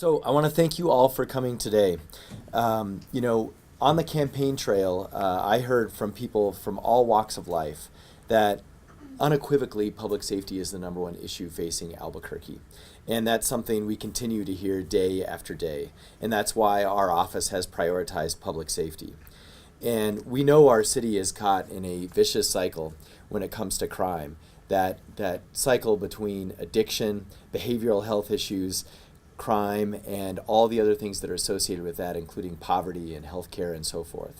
So I want to thank you all for coming today. On the campaign trail, I heard from people from all walks of life that unequivocally public safety is the number one issue facing Albuquerque. And that's something we continue to hear day after day. And that's why our office has prioritized public safety. And we know our city is caught in a vicious cycle when it comes to crime. That cycle between addiction, behavioral health issues, crime, and all the other things that are associated with that, including poverty and healthcare and so forth.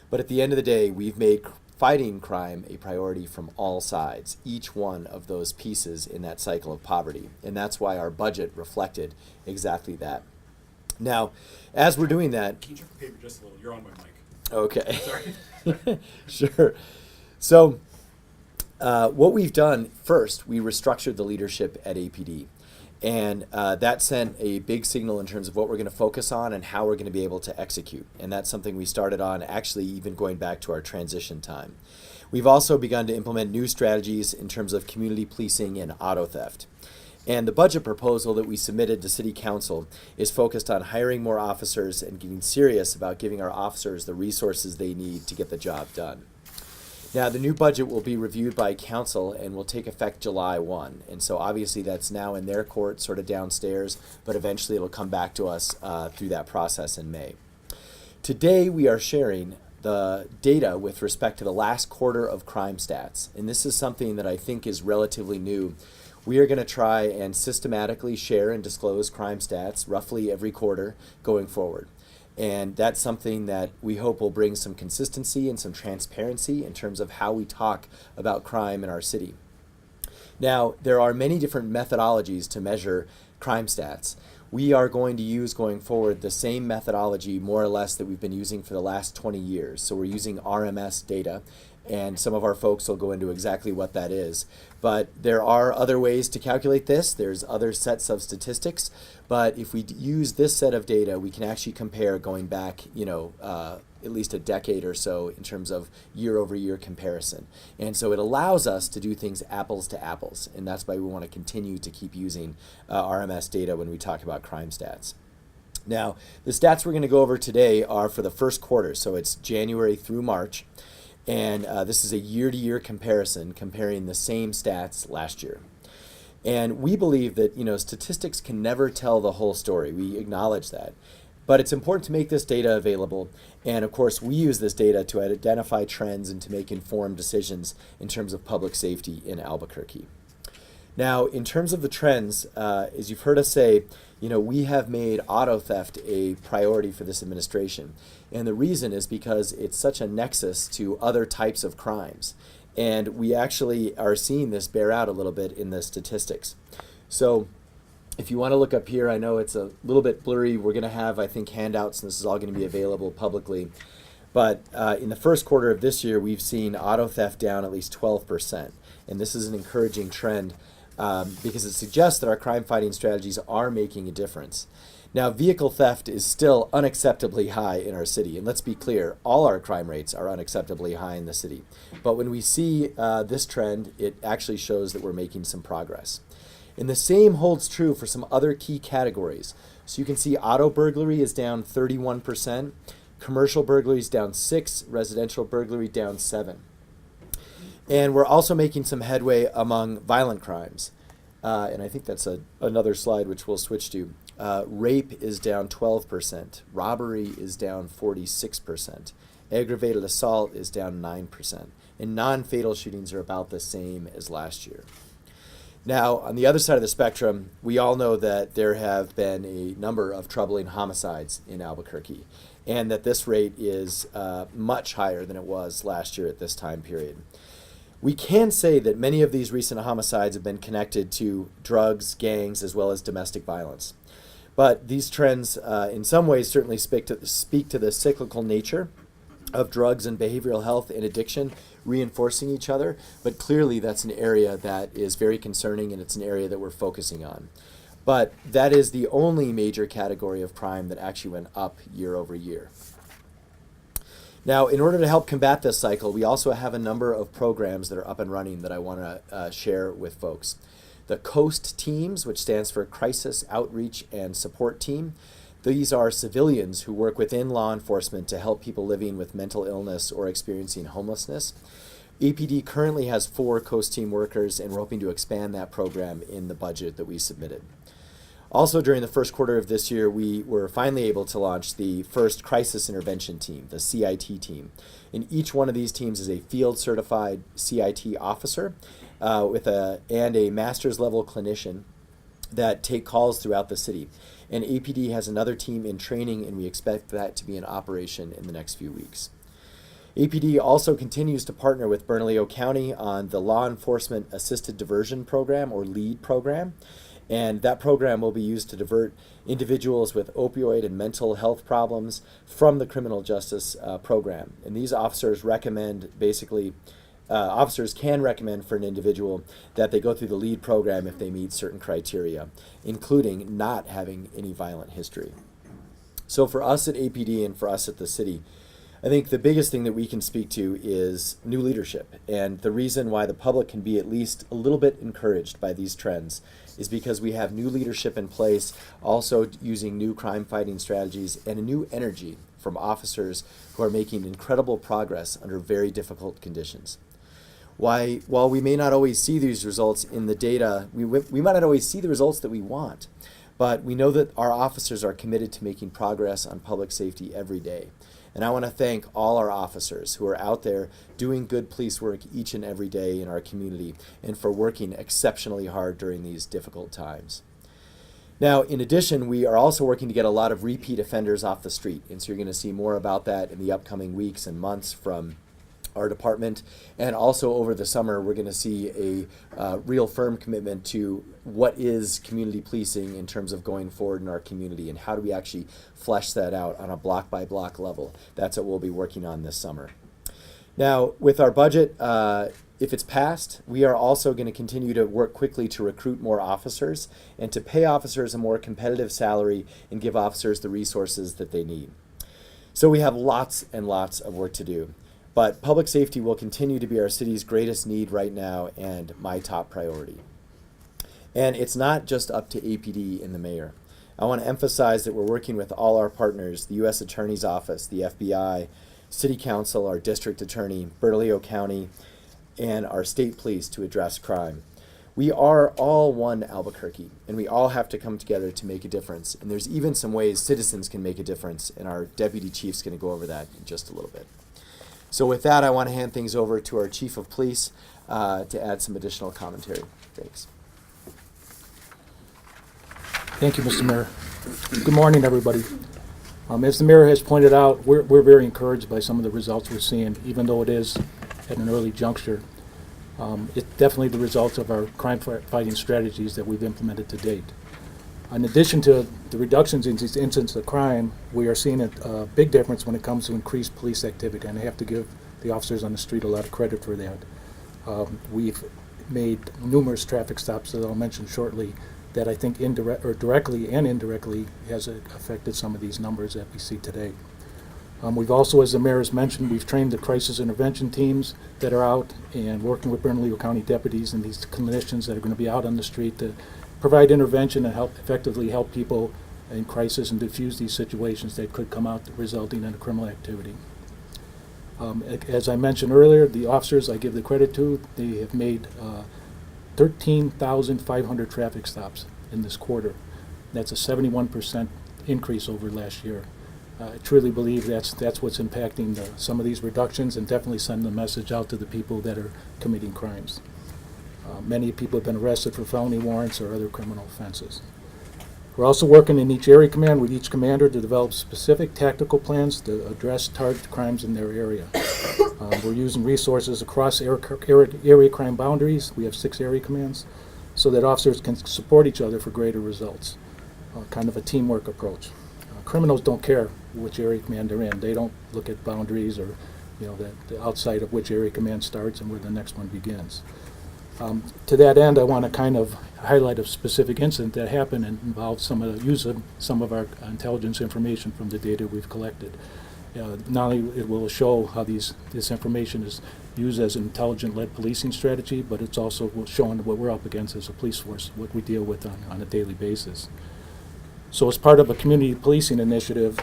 But at the end of the day, we've made fighting crime a priority from all sides, each one of those pieces in that cycle of poverty. And that's why our budget reflected exactly that. Now, as we're doing that... Can you check the paper just a little? You're on my mic. Okay. Sorry. Sure. So what we've done, first, we restructured the leadership at APD. And that sent a big signal in terms of what we're going to focus on and how we're going to be able to execute. And that's something we started on actually even going back to our transition time. We've also begun to implement new strategies in terms of community policing and auto theft. And the budget proposal that we submitted to City Council is focused on hiring more officers and getting serious about giving our officers the resources they need to get the job done. Now, the new budget will be reviewed by council and will take effect July 1. And so obviously that's now in their court, sort of downstairs, but eventually it'll come back to us through that process in May. Today we are sharing the data with respect to the last quarter of crime stats. And this is something that I think is relatively new. We are going to try and systematically share and disclose crime stats roughly every quarter going forward. And that's something that we hope will bring some consistency and some transparency in terms of how we talk about crime in our city. Now, there are many different methodologies to measure crime stats. We are going to use going forward the same methodology more or less that we've been using for the last 20 years. So we're using RMS data, and some of our folks will go into exactly what that is. But there are other ways to calculate this. There's other sets of statistics. But if we use this set of data, we can actually compare going back, at least a decade or so in terms of year-over-year comparison. And so it allows us to do things apples to apples. And that's why we want to continue to keep using RMS data when we talk about crime stats. Now, the stats we're going to go over today are for the first quarter. So it's January through March. And this is a year-to-year comparison comparing the same stats last year. And we believe that, statistics can never tell the whole story. We acknowledge that. But it's important to make this data available. And of course, we use this data to identify trends and to make informed decisions in terms of public safety in Albuquerque. Now, in terms of the trends, as you've heard us say, we have made auto theft a priority for this administration. And the reason is because it's such a nexus to other types of crimes. And we actually are seeing this bear out a little bit in the statistics. So if you want to look up here, I know it's a little bit blurry. We're going to have, I think, handouts, and this is all going to be available publicly. But in the first quarter of this year, we've seen auto theft down at least 12%. And this is an encouraging trend because it suggests that our crime fighting strategies are making a difference. Now, vehicle theft is still unacceptably high in our city. And let's be clear, all our crime rates are unacceptably high in the city. But when we see this trend, it actually shows that we're making some progress. And the same holds true for some other key categories. So you can see auto burglary is down 31%, commercial burglary is down 6%, residential burglary down 7%. And we're also making some headway among violent crimes. And I think that's another slide which we'll switch to. Rape is down 12%. Robbery is down 46%. Aggravated assault is down 9%. And non-fatal shootings are about the same as last year. Now, on the other side of the spectrum, we all know that there have been a number of troubling homicides in Albuquerque, and that this rate is much higher than it was last year at this time period. We can say that many of these recent homicides have been connected to drugs, gangs, as well as domestic violence. But these trends, in some ways, certainly speak to the cyclical nature of drugs and behavioral health and addiction reinforcing each other. But clearly, that's an area that is very concerning, and it's an area that we're focusing on. But that is the only major category of crime that actually went up year over year. Now, in order to help combat this cycle, we also have a number of programs that are up and running that I want to share with folks. the COAST teams, which stands for Crisis Outreach and Support Team. These are civilians who work within law enforcement to help people living with mental illness or experiencing homelessness. APD currently has 4 COAST team workers, and we're hoping to expand that program in the budget that we submitted. Also, during the first quarter of this year, we were finally able to launch the first crisis intervention team, the CIT team. And each one of these teams is a field certified CIT officer and a master's level clinician that take calls throughout the city. And APD has another team in training, and we expect that to be in operation in the next few weeks. APD also continues to partner with Bernalillo County on the Law Enforcement Assisted Diversion Program, or LEAD program. And that program will be used to divert individuals with opioid and mental health problems from the criminal justice program. And these officers recommend, officers can recommend for an individual that they go through the LEAD program if they meet certain criteria, including not having any violent history. So for us at APD and for us at the city, I think the biggest thing that we can speak to is new leadership. And the reason why the public can be at least a little bit encouraged by these trends is because we have new leadership in place, also using new crime fighting strategies and a new energy from officers who are making incredible progress under very difficult conditions. While we may not always see these results in the data, we might not always see the results that we want, but we know that our officers are committed to making progress on public safety every day. And I want to thank all our officers who are out there doing good police work each and every day in our community, and for working exceptionally hard during these difficult times. Now, in addition, we are also working to get a lot of repeat offenders off the street. And so you're going to see more about that in the upcoming weeks and months from our department. And also over the summer, we're going to see a real firm commitment to what is community policing in terms of going forward in our community, and how do we actually flesh that out on a block by block level. That's what we'll be working on this summer. Now, with our budget, if it's passed, we are also going to continue to work quickly to recruit more officers and to pay officers a more competitive salary and give officers the resources that they need. So we have lots and lots of work to do. But public safety will continue to be our city's greatest need right now and my top priority. And it's not just up to APD and the mayor. I want to emphasize that we're working with all our partners, the U.S. Attorney's Office, the FBI, City Council, our district attorney, Bernalillo County, and our state police to address crime. We are all one Albuquerque, and we all have to come together to make a difference. And there's even some ways citizens can make a difference, and our deputy chief's going to go over that in just a little bit. So with that, I want to hand things over to our chief of police to add some additional commentary. Thanks. Thank you, Mr. Mayor. Good morning, everybody. As the mayor has pointed out, we're very encouraged by some of the results we're seeing, even though it is at an early juncture. It's definitely the results of our crime fighting strategies that we've implemented to date. In addition to the reductions in these incidents of crime, we are seeing a big difference when it comes to increased police activity, and I have to give the officers on the street a lot of credit for that. We've made numerous traffic stops that I'll mention shortly that I think directly and indirectly has affected some of these numbers that we see today. We've also, as the mayor has mentioned, we've trained the crisis intervention teams that are out and working with Bernalillo County deputies and these clinicians that are going to be out on the street to provide intervention and effectively help people in crisis and diffuse these situations that could come out resulting in a criminal activity. As I mentioned earlier, the officers I give the credit to, they have made 13,500 traffic stops in this quarter. That's a 71% increase over last year. I truly believe that's what's impacting some of these reductions, and definitely sending a message out to the people that are committing crimes. Many people have been arrested for felony warrants or other criminal offenses. We're also working in each area command with each commander to develop specific tactical plans to address target crimes in their area. We're using resources across area crime boundaries. We have 6 area commands, so that officers can support each other for greater results. Kind of a teamwork approach. Criminals don't care which area command they're in. They don't look at boundaries or, the outside of which area command starts and where the next one begins. To that end, I want to kind of highlight a specific incident that happened and involved some of the use of some of our intelligence information from the data we've collected. Not only it will show how this information is used as an intelligent-led policing strategy, but it's also showing what we're up against as a police force, what we deal with on a daily basis. So as part of a community policing initiative,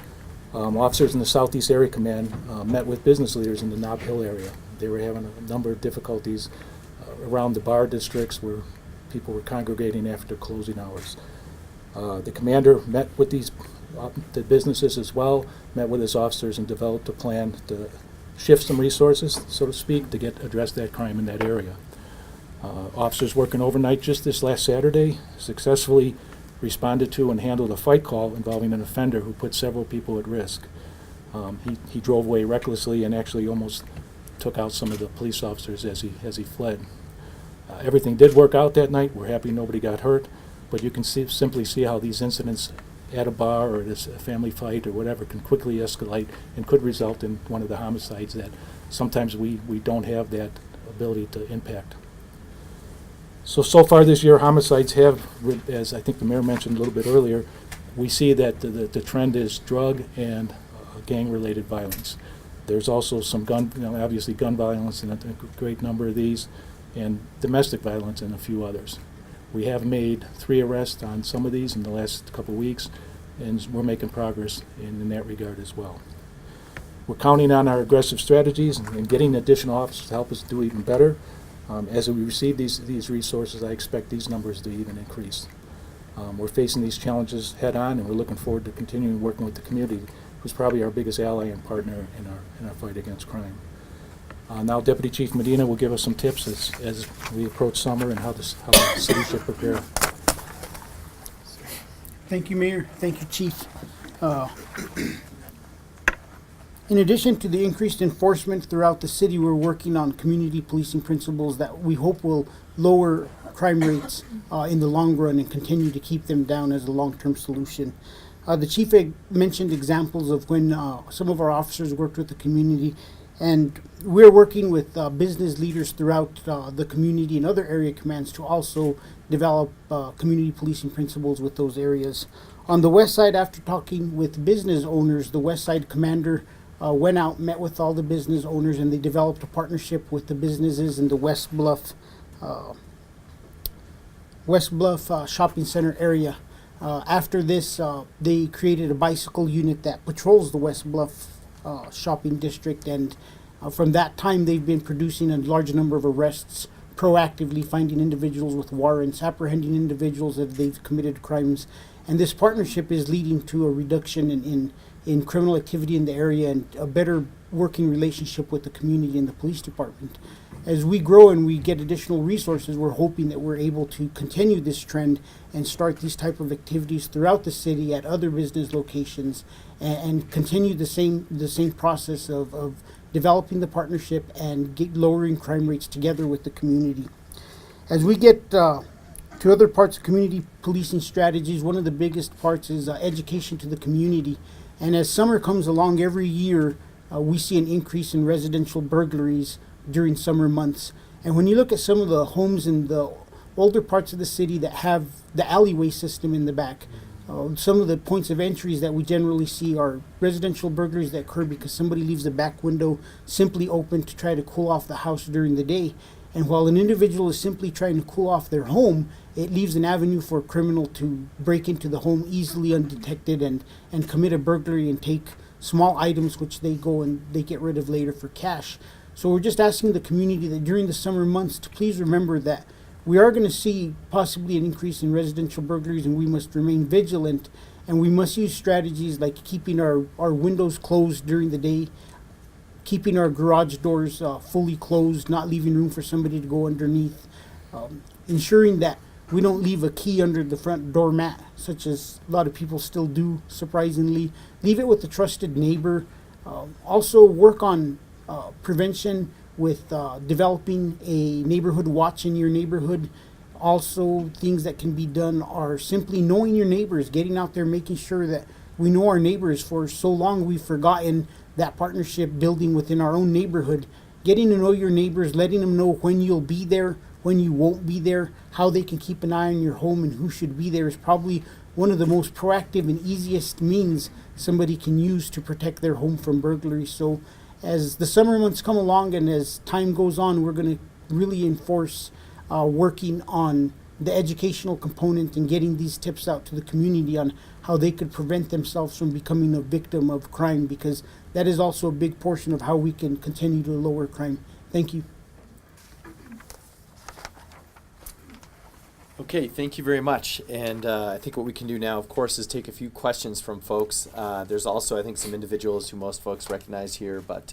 officers in the Southeast Area Command met with business leaders in the Nob Hill area. They were having a number of difficulties around the bar districts where people were congregating after closing hours. The commander met with the businesses as well, met with his officers and developed a plan to shift some resources, so to speak, to address that crime in that area. Officers working overnight just this last Saturday successfully responded to and handled a fight call involving an offender who put several people at risk. He drove away recklessly and actually almost took out some of the police officers as he fled. Everything did work out that night. We're happy nobody got hurt, but you can simply see how these incidents at a bar or at a family fight or whatever can quickly escalate and could result in one of the homicides that sometimes we don't have that ability to impact. So far this year, homicides have, as I think the mayor mentioned a little bit earlier, we see that the trend is drug and gang-related violence. There's also some obviously gun violence in a great number of these, and domestic violence in a few others. We have made 3 arrests on some of these in the last couple of weeks, and we're making progress in that regard as well. We're counting on our aggressive strategies and getting additional officers to help us do even better. As we receive these resources, I expect these numbers to even increase. We're facing these challenges head on, and we're looking forward to continuing working with the community, who's probably our biggest ally and partner in our fight against crime. Now Deputy Chief Medina will give us some tips as we approach summer and how the city should prepare. Thank you, Mayor. Thank you, Chief. In addition to the increased enforcement throughout the city, we're working on community policing principles that we hope will lower crime rates in the long run and continue to keep them down as a long-term solution. The Chief mentioned examples of when some of our officers worked with the community, and we're working with business leaders throughout the community and other area commands to also develop community policing principles with those areas. On the west side, after talking with business owners, the west side commander went out, met with all the business owners, and they developed a partnership with the businesses in the West Bluff shopping center area. After this, they created a bicycle unit that patrols the West Bluff shopping district, and from that time they've been producing a large number of arrests, proactively finding individuals with warrants, apprehending individuals if they've committed crimes, and this partnership is leading to a reduction in criminal activity in the area and a better working relationship with the community and the police department. As we grow and we get additional resources, we're hoping that we're able to continue this trend and start these type of activities throughout the city at other business locations and continue the same process of developing the partnership and lowering crime rates together with the community. As we get to other parts of community policing strategies, one of the biggest parts is education to the community. And as summer comes along every year, we see an increase in residential burglaries during summer months. And when you look at some of the homes in the older parts of the city that have the alleyway system in the back, some of the points of entries that we generally see are residential burglaries that occur because somebody leaves the back window simply open to try to cool off the house during the day. And while an individual is simply trying to cool off their home, it leaves an avenue for a criminal to break into the home easily undetected and commit a burglary and take small items which they go and they get rid of later for cash. So we're just asking the community that during the summer months to please remember that we are going to see possibly an increase in residential burglaries, and we must remain vigilant, and we must use strategies like keeping our windows closed during the day, keeping our garage doors fully closed, not leaving room for somebody to go underneath, ensuring that we don't leave a key under the front doormat, such as a lot of people still do, surprisingly. Leave it with a trusted neighbor. Also work on prevention with developing a neighborhood watch in your neighborhood. Also, things that can be done are simply knowing your neighbors, getting out there, making sure that we know our neighbors. For so long we've forgotten that partnership building within our own neighborhood. Getting to know your neighbors, letting them know when you'll be there, when you won't be there, how they can keep an eye on your home and who should be there is probably one of the most proactive and easiest means somebody can use to protect their home from burglary. So as the summer months come along and as time goes on, we're going to really enforce working on the educational component and getting these tips out to the community on how they could prevent themselves from becoming a victim of crime, because that is also a big portion of how we can continue to lower crime. Thank you. Okay, thank you very much. And I think what we can do now, of course, is take a few questions from folks. There's also, I think, some individuals who most folks recognize here, but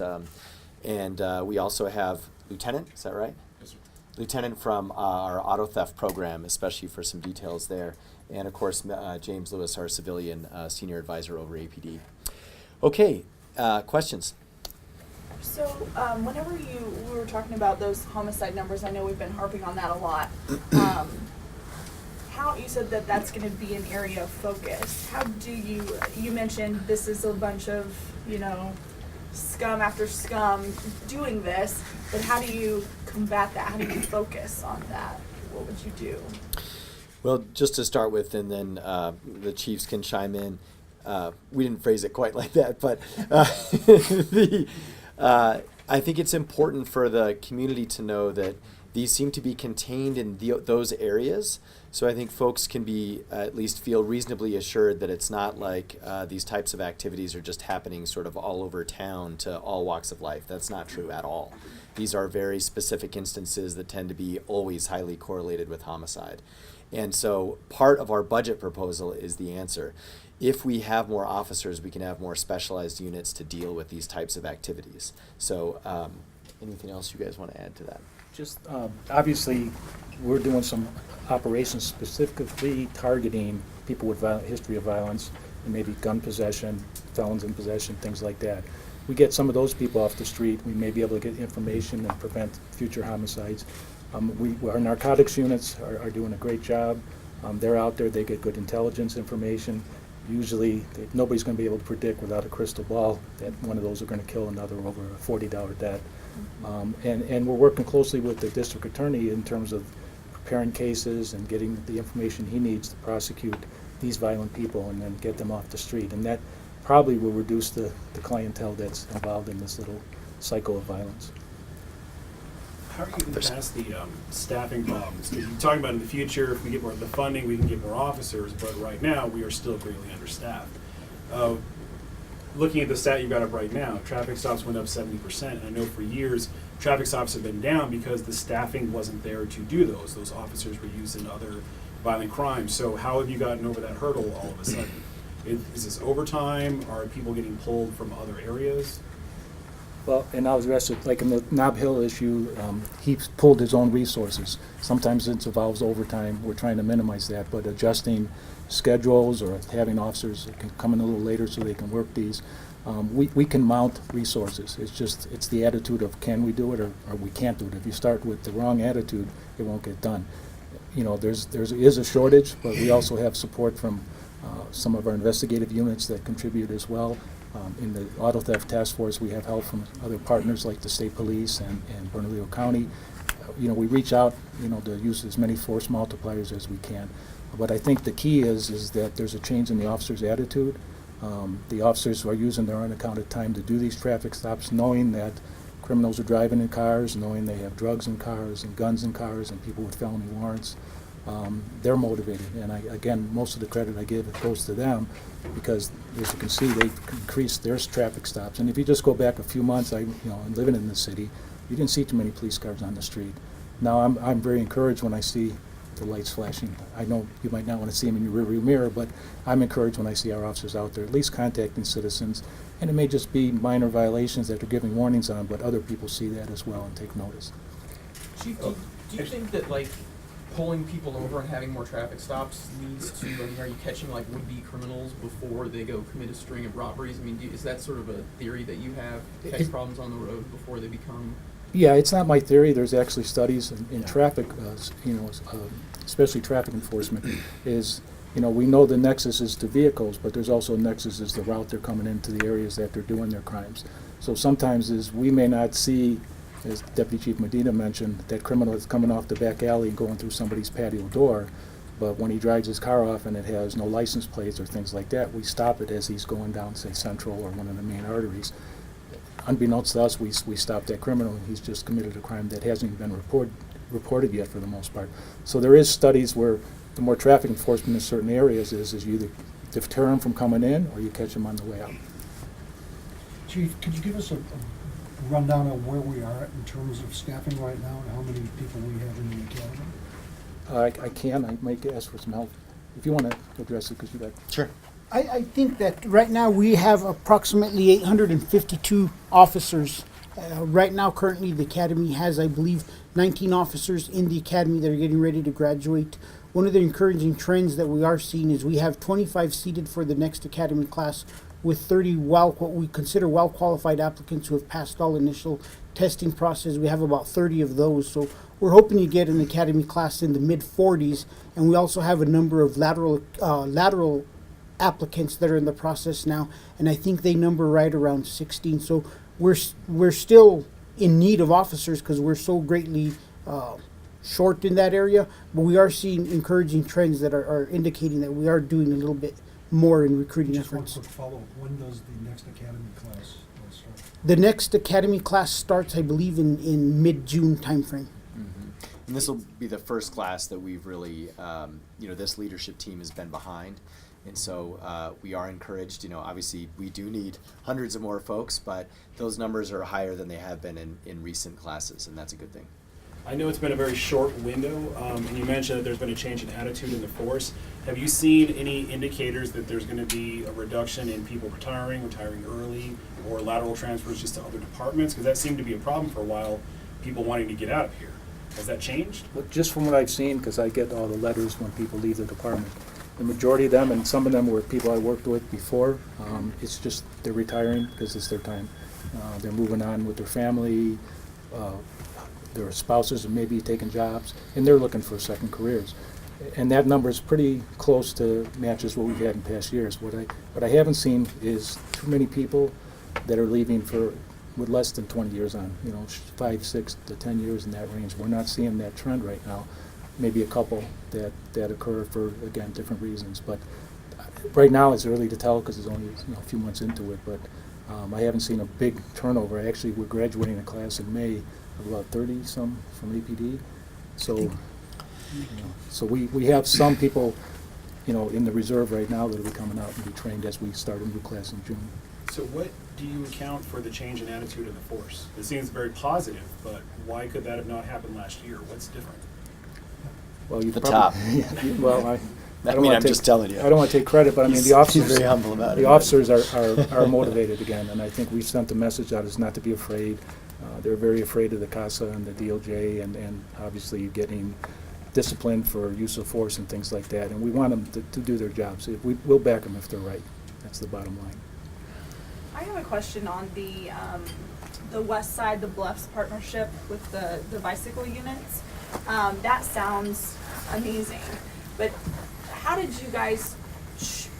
we also have Lieutenant, is that right? Yes, sir. Lieutenant from our auto theft program, especially for some details there. And of course, James Lewis, our civilian senior advisor over APD. Okay, questions? So, whenever we were talking about those homicide numbers, I know we've been harping on that a lot. How you said that that's going to be an area of focus. How do you mentioned this is a bunch of, scum after scum doing this, but how do you combat that? How do you focus on that? What would you do? Well, just to start with, and then the chiefs can chime in. We didn't phrase it quite like that, but I think it's important for the community to know that these seem to be contained in those areas. So I think folks can be at least feel reasonably assured that it's not like these types of activities are just happening sort of all over town to all walks of life. That's not true at all. These are very specific instances that tend to be always highly correlated with homicide. And so part of our budget proposal is the answer. If we have more officers, we can have more specialized units to deal with these types of activities. So anything else you guys want to add to that? Just obviously, we're doing some operations specifically targeting people with history of violence and maybe gun possession, felons in possession, things like that. We get some of those people off the street, we may be able to get information and prevent future homicides. Our narcotics units are doing a great job. They're out there, they get good intelligence information. Usually, nobody's going to be able to predict without a crystal ball that one of those are going to kill another over a $40 debt. And we're working closely with the district attorney in terms of preparing cases and getting the information he needs to prosecute these violent people and then get them off the street. And that probably will reduce the clientele that's involved in this little cycle of violence. How are you going to pass the staffing problems? Because you're talking about in the future, if we get more of the funding, we can get more officers, but right now, we are still greatly understaffed. Looking at the stat you've got up right now, traffic stops went up 70%. I know for years, traffic stops have been down because the staffing wasn't there to do those. Those officers were used in other violent crimes. So how have you gotten over that hurdle all of a sudden? Is this overtime? Are people getting pulled from other areas? Well, and I was arrested, like in the Nob Hill issue, he pulled his own resources. Sometimes it involves overtime. We're trying to minimize that, but adjusting schedules or having officers that can come in a little later so they can work these. We can mount resources. It's the attitude of can we do it or we can't do it. If you start with the wrong attitude, it won't get done. There is a shortage, but we also have support from some of our investigative units that contribute as well. In the auto theft task force, we have help from other partners like the state police and Bernalillo County. We reach out, to use as many force multipliers as we can. But I think the key is that there's a change in the officer's attitude. The officers are using their unaccounted time to do these traffic stops, knowing that criminals are driving in cars, knowing they have drugs in cars and guns in cars and people with felony warrants. They're motivated, and again, most of the credit I give goes to them because, as you can see, they increased their traffic stops. And if you just go back a few months, I'm living in the city, you didn't see too many police cars on the street. Now I'm very encouraged when I see the lights flashing. I know you might not want to see them in your rearview mirror, but I'm encouraged when I see our officers out there at least contacting citizens. And it may just be minor violations that they're giving warnings on, but other people see that as well and take notice. Chief, do you think that pulling people over and having more traffic stops leads to, are you catching would-be criminals before they go commit a string of robberies? Is that sort of a theory that you have, catch problems on the road before they become? Yeah, it's not my theory. There's actually studies in traffic, especially traffic enforcement, is, we know the nexus is to vehicles, but there's also a nexus is the route they're coming into the areas that they're doing their crimes. So sometimes we may not see, as Deputy Chief Medina mentioned, that criminal is coming off the back alley and going through somebody's patio door, But when he drives his car off and it has no license plates or things like that, we stop it as he's going down, say, Central or one of the main arteries. Unbeknownst to us, we stop that criminal, and he's just committed a crime that hasn't even been reported yet for the most part. So there is studies where the more traffic enforcement in certain areas is you either deter him from coming in or you catch him on the way out. Chief, could you give us a rundown of where we are in terms of staffing right now and how many people we have in the academy? I can. I might ask for some help. If you want to address it, because you got. Sure. I think that right now we have approximately 852 officers. Right now, currently, the academy has, I believe, 19 officers in the academy that are getting ready to graduate. One of the encouraging trends that we are seeing is we have 25 seated for the next academy class, with 30 what we consider well-qualified applicants who have passed all initial testing process. We have about 30 of those. So we're hoping to get an academy class in the mid-40s, and we also have a number of lateral applicants that are in the process now, and I think they number right around 16. So we're still in need of officers because we're so greatly short in that area, but we are seeing encouraging trends that are indicating that we are doing a little bit more in recruiting Just one efforts. quick follow-up. When does the next academy class start? The next academy class starts, I believe, in mid-June timeframe. And this will be the first class that we've really, this leadership team has been behind. And so we are encouraged, obviously we do need hundreds of more folks, but those numbers are higher than they have been in recent classes, and that's a good thing. I know it's been a very short window, and you mentioned that there's been a change in attitude in the force. Have you seen any indicators that there's going to be a reduction in people retiring early, or lateral transfers just to other departments? Because that seemed to be a problem for a while, people wanting to get out of here. Has that changed? But just from what I've seen, because I get all the letters when people leave the department, the majority of them, and some of them were people I worked with before, it's just they're retiring because it's their time. They're moving on with their family, their spouses are maybe taking jobs, and they're looking for second careers. And that number is pretty close to matches what we've had in past years. What I haven't seen is too many people that are leaving with less than 20 years on, 5, 6 to 10 years in that range. We're not seeing that trend right now. Maybe a couple that occur for, again, different reasons. But right now it's early to tell because it's only a few months into it. But I haven't seen a big turnover. Actually, we're graduating a class in May of about 30-some from APD. So, so we have some people, in the reserve right now that will be coming out and be trained as we start a new class in June. So what do you account for the change in attitude in the force? It seems very positive, but why could that have not happened last year? What's different? Well, you The probably, top. well, I don't I'm want to just telling you. I don't want to take credit, but I mean the He's officers. very humble about it. The officers are motivated again, and I think we sent the message out is not to be afraid. They're very afraid of the CASA and the DOJ, and obviously getting disciplined for use of force and things like that. And we want them to do their jobs. We'll back them if they're right. That's the bottom line. I have a question on the West Side, the Bluffs partnership with the bicycle units. That sounds amazing, but how did you guys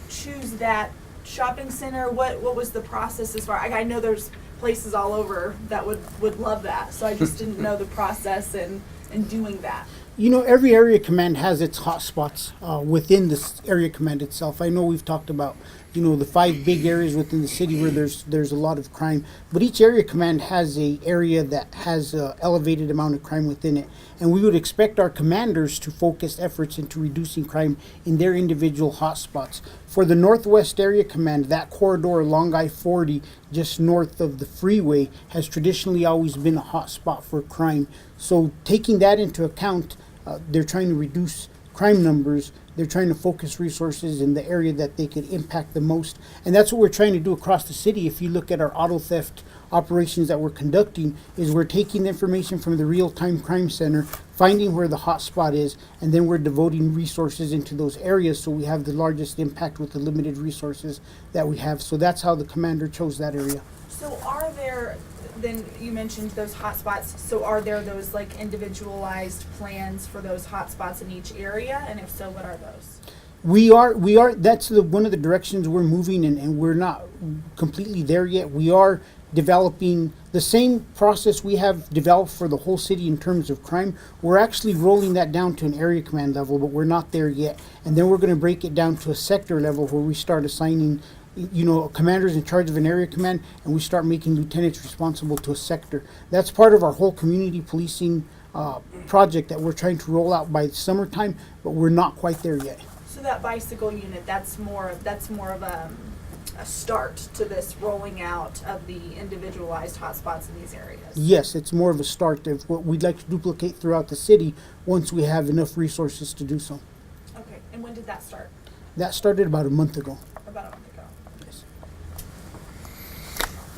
choose that shopping center? What was the process as far? I know there's places all over that would love that, so I just didn't know the process in doing that. Every area command has its hot spots within this area command itself. I know we've talked about, the 5 big areas within the city where there's a lot of crime, but each area command has a area that has an elevated amount of crime within it. And we would expect our commanders to focus efforts into reducing crime in their individual hotspots. For the Northwest Area Command, that corridor along I-40, just north of the freeway, has traditionally always been a hot spot for crime. So taking that into account, they're trying to reduce crime numbers. They're trying to focus resources in the area that they could impact the most. And that's what we're trying to do across the city. If you look at our auto theft operations that we're conducting, is we're taking the information from the real-time crime center, finding where the hot spot is, and then we're devoting resources into those areas so we have the largest impact with the limited resources that we have. So that's how the commander chose that area. So are there, then you mentioned those hotspots, so are there those individualized plans for those hotspots in each area? And if so, what are those? We are, that's one of the directions we're moving in, and we're not completely there yet. We are developing the same process we have developed for the whole city in terms of crime. We're actually rolling that down to an area command level, but we're not there yet. And then we're going to break it down to a sector level where we start assigning, commanders in charge of an area command, and we start making lieutenants responsible to a sector. That's part of our whole community policing project that we're trying to roll out by summertime, but we're not quite there yet. So that bicycle unit, that's more of a start to this rolling out of the individualized hotspots in these areas. Yes, it's more of a start of what we'd like to duplicate throughout the city once we have enough resources to do so. Okay, and when did that start? That started about a month ago. About a month ago. Yes.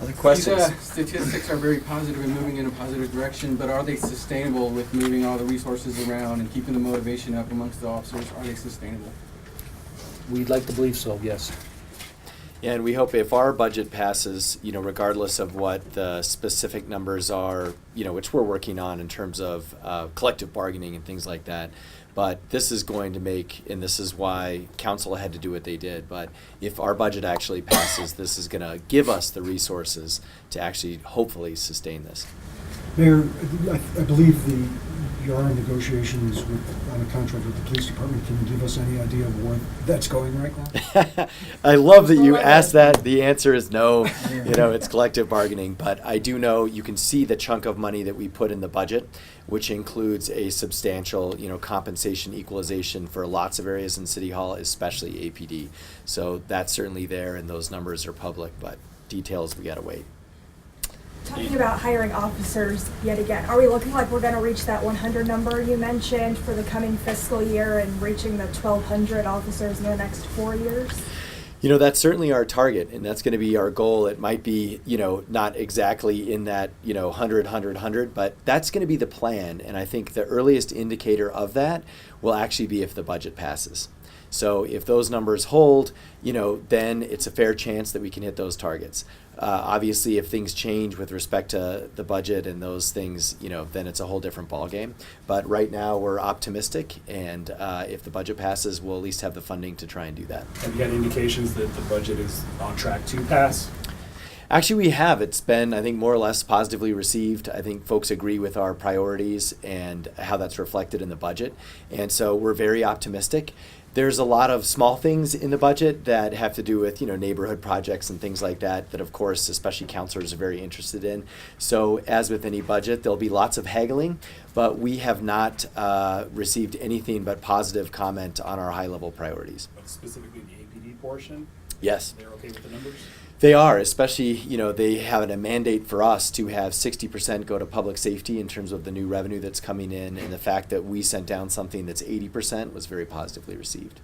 Other questions? These statistics are very positive and moving in a positive direction, but are they sustainable with moving all the resources around and keeping the motivation up amongst the officers? Are they sustainable? We'd like to believe so, yes. Yeah, and we hope if our budget passes, regardless of what the specific numbers are, which we're working on in terms of collective bargaining and things like that, but this is going to make, and this is why council had to do what they did, but if our budget actually passes, this is going to give us the resources to actually hopefully sustain this. Mayor, I believe you are in negotiations on a contract with the police department. Can you give us any idea of where that's going right now? I love that you asked that. The answer is no. It's collective bargaining. But I do know you can see the chunk of money that we put in the budget, which includes a substantial, compensation equalization for lots of areas in City Hall, especially APD. So that's certainly there, and those numbers are public, but details we got to wait. Talking about hiring officers yet again, are we looking like we're going to reach that 100 number you mentioned for the coming fiscal year and reaching the 1,200 officers in the next 4 years? That's certainly our target, and that's going to be our goal. It might be, not exactly in that, 100, but that's going to be the plan. And I think the earliest indicator of that will actually be if the budget passes. So if those numbers hold, then it's a fair chance that we can hit those targets. Obviously, if things change with respect to the budget and those things, then it's a whole different ballgame. But right now, we're optimistic, and if the budget passes, we'll at least have the funding to try and do that. Have you had indications that the budget is on track to pass? Actually, we have. It's been, I think, more or less positively received. I think folks agree with our priorities and how that's reflected in the budget. And so we're very optimistic. There's a lot of small things in the budget that have to do with, neighborhood projects and things like that, that of course, especially counselors are very interested in. So as with any budget, there'll be lots of haggling, but we have not received anything but positive comment on our high-level priorities. But specifically the APD portion? Yes. They're okay with the numbers? They are, especially, they have a mandate for us to have 60% go to public safety in terms of the new revenue that's coming in, and the fact that we sent down something that's 80% was very positively received.